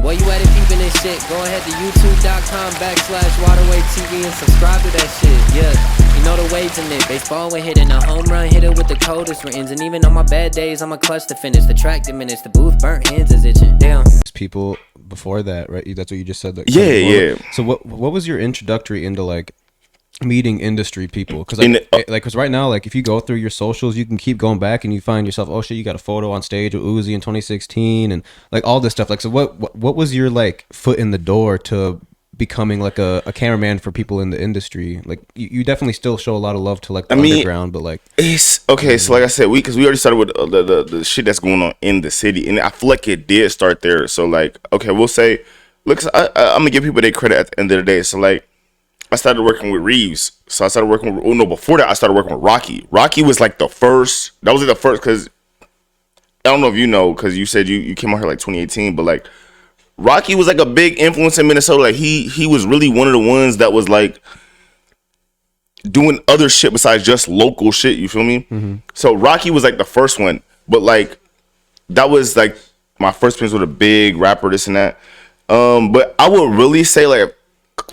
While you at it peeping this shit, go ahead to youtube.com/waterway TV and subscribe to that shit. Yeah, you know the waves in it. Baseball when hitting a home run, hit it with the coldest rains. And even on my bad days, I'm a clutch to finish. The track diminished, the booth burnt, hands is itching. Damn. People before that, right? That's what you just said. Like, yeah. So what was your introductory into like meeting industry people? Because because right now, like if you go through your socials, you can keep going back and you find yourself, oh shit, you got a photo on stage with Uzi in 2016 and like all this stuff. Like, so what was your like foot in the door to becoming like a cameraman for people in the industry? Like you definitely still show a lot of love to like the underground, but like it's okay. So like I said, we already started with the shit that's going on in the city, and I feel like it did start there. So like, okay, we'll say, look, I'm gonna give people their credit at the end of the day. So like, I started working with Reeves. So I started working with, before that I started working with Rocky. Rocky was like the first, that was like the first, because I don't know if you know, because you said you came out here like 2018, but like Rocky was like a big influence in Minnesota. Like he was really one of the ones that was like doing other shit besides just local shit, you feel me? Mm-hmm. So Rocky was like the first one, but like that was like my first experience with a big rapper, this and that. But I would really say, like,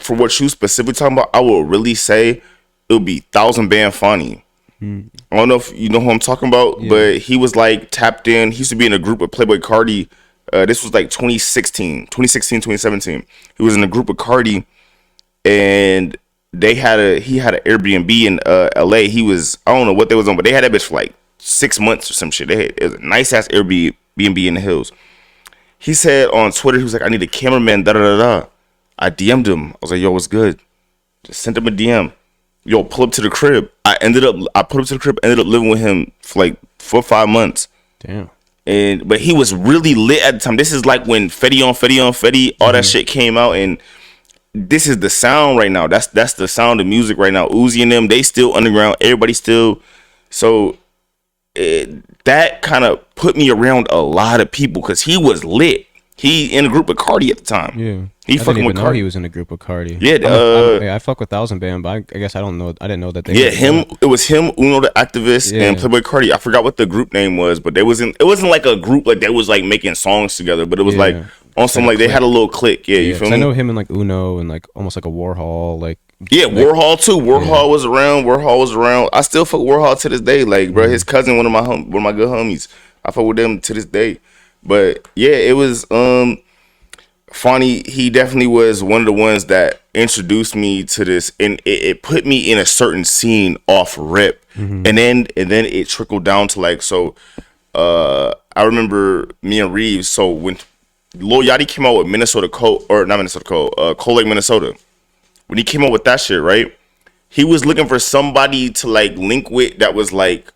for what you specifically talking about, I would really say it would be 1000 Band Fonny. I don't know if you know who I'm talking about, but he was like tapped in. He used to be in a group with Playboy Cardi. This was like 2017. He was in a group with Cardi, and he had an Airbnb in LA. He was, I don't know what they was on, but they had that bitch for like 6 months or some shit. It was a nice ass Airbnb in the hills. He said on Twitter, he was like, I need a cameraman, I DM'd him. I was like, yo, what's good? Just sent him a DM. Yo, pull up to the crib. I put up to the crib, ended up living with him for like 4 or 5 months. Damn. But he was really lit at the time. This is like when Fetty on Fetty, all that shit came out, and this is the sound right now. That's the sound of music right now. Uzi and them, they still underground. Everybody still. So that kind of put me around a lot of people because he was lit. He in a group with Cardi at the time. Yeah. He fucking with Cardi. He was in a group with Cardi. Yeah. I fuck with 1000 Band, but I guess I didn't know that they. Yeah, him. It was him, Uno the Activist, and Playboy Cardi. I forgot what the group name was, but it wasn't like a group like they was like making songs together, but it was like on some like they had a little clique. Yeah, you feel me? I know him and like Uno and like almost like a Warhol, like. Yeah, Warhol too. Warhol was around. I still fuck Warhol to this day. Like, bro, his cousin, one of my good homies. I fuck with them to this day. But yeah, it was Fonny. He definitely was one of the ones that introduced me to this, and it put me in a certain scene off rip, and then it trickled down to like so. I remember me and Reeves. So when Lil Yachty came out with Cold Lake, Minnesota. When he came up with that shit, right? He was looking for somebody to like link with that was like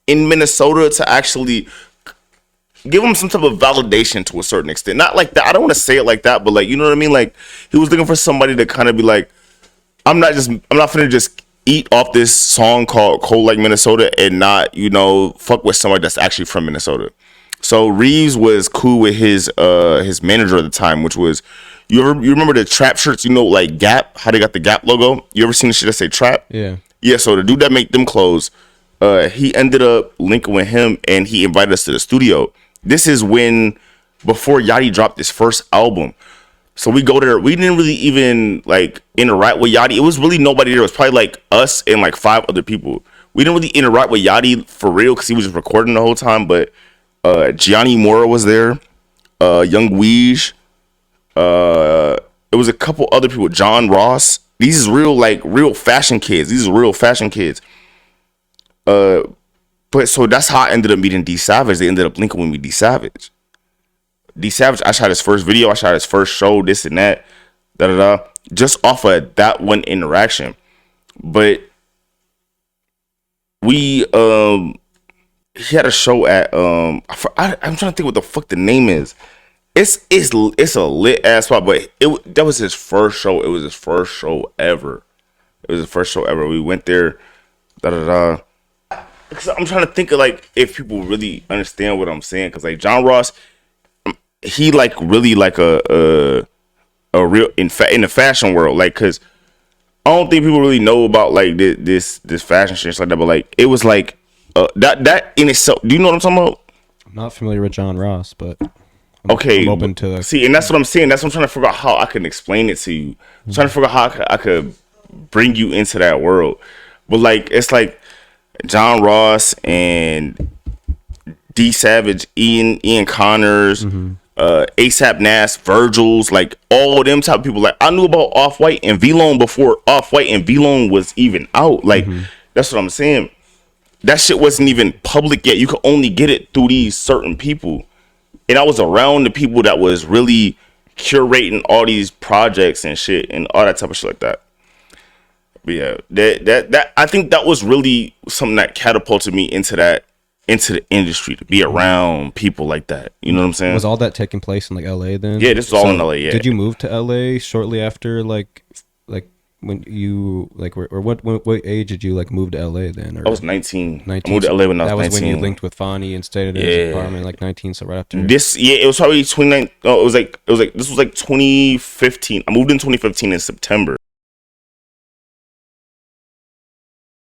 in Minnesota to actually give him some type of validation to a certain extent. Not like that. I don't want to say it like that, but like, you know what I mean? Like he was looking for somebody to kind of be like, I'm not finna just eat off this song called Cold Lake, Minnesota and not, fuck with somebody that's actually from Minnesota. So Reeves was cool with his manager at the time, which was, you remember the Trap shirts, like Gap, how they got the Gap logo? You ever seen the shit that say Trap? Yeah. Yeah, so the dude that make them clothes, he ended up linking with him and he invited us to the studio. This is before Yachty dropped his first album. So we go there. We didn't really even like interact with Yachty. It was really nobody there. It was probably like us and like 5 other people. We didn't really interact with Yachty for real because he was just recording the whole time. But Gianni Mora was there, Young Weege. It was a couple other people, John Ross. These is real fashion kids. But so that's how I ended up meeting D Savage. They ended up linking with me, D Savage. I shot his first video. I shot his first show, this and that, just off of that one interaction. But he had a show at I'm trying to think what the fuck the name is. It's a lit ass spot, but that was his first show. It was his first show ever. We went there. Because I'm trying to think of like if people really understand what I'm saying. Because like John Ross, he like really like a real in the fashion world. Like, because I don't think people really know about like this fashion shit like that. But like it was like that in itself. Do you know what I'm talking about? I'm not familiar with John Ross, but Okay, I'm open to see, and that's what I'm saying. That's what I'm trying to figure out how I can explain it to you. I'm trying to figure out how I could bring you into that world. But like, it's like John Ross and D Savage, Ian Connors, ASAP Nash, Virgil's, like all them type of people. Like I knew about Off-White and V-Lone before Off-White and V-Lone was even out. Like that's what I'm saying. That shit wasn't even public yet. You could only get it through these certain people. And I was around the people that was really curating all these projects and shit and all that type of shit like that. But yeah, that I think that was really something that catapulted me into the industry, to be around people like that. You know what I'm saying? Was all that taking place in like LA then? Yeah, this was all in LA. Yeah. Did you move to LA shortly after like when you like or what age did you like move to LA then? Or I was 19. 19. I moved to LA when I was 19. That was when you linked with Fonny and stayed at his apartment like 19. So right after it was probably 29. Oh, it was like this was like 2015. I moved in 2015 in September.